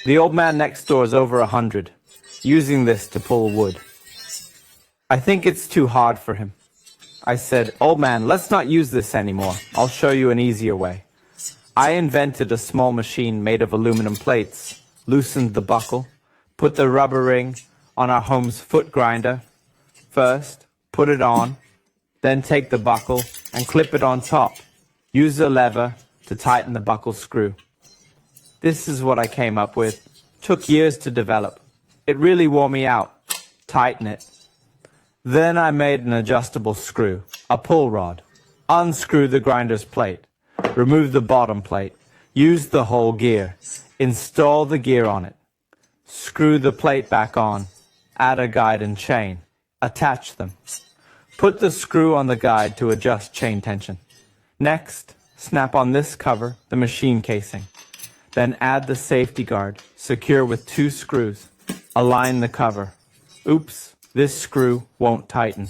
The old man next door is over 100, using this to pull wood. I think it's too hard for him. I said, "Old man, let's not use this anymore. I'll show you an easier way." I invented a small machine made of aluminum plates, loosened the buckle, put the rubber ring on our home's foot grinder. First, put it on, then take the buckle and clip it on top. Use the lever to tighten the buckle screw. This is what I came up with. Took years to develop. It really wore me out. Tighten it. Then I made an adjustable screw, a pull rod. Unscrew the grinder's plate. Remove the bottom plate. Use the whole gear. Install the gear on it. Screw the plate back on. Add a guide and chain. Attach them. Put the screw on the guide to adjust chain tension. Next, snap on this cover, the machine casing. Then add the safety guard, secure with 2 screws. Align the cover. Oops, this screw won't tighten.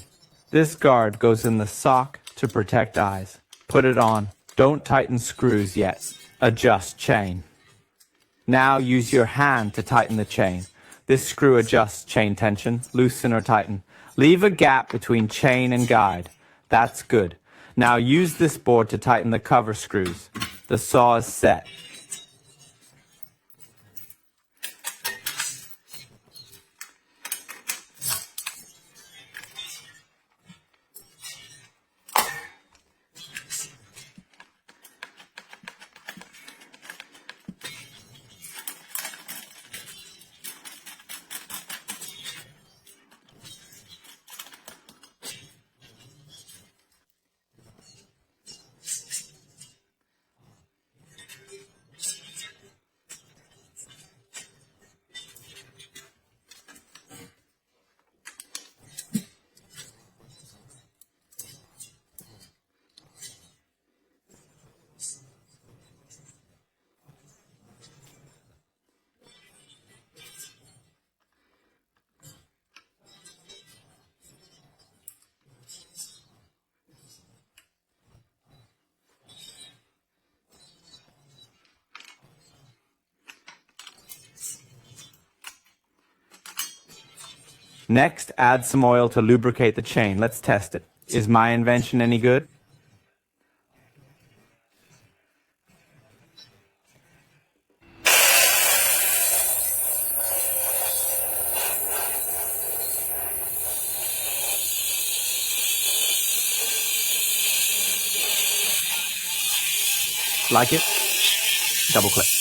This guard goes in the sock to protect eyes. Put it on. Don't tighten screws yet. Adjust chain. Now use your hand to tighten the chain. This screw adjusts chain tension, loosen or tighten. Leave a gap between chain and guide. That's good. Now use this board to tighten the cover screws. The saw is set. Next, add some oil to lubricate the chain. Let's test it. Is my invention any good? Like it? Double click.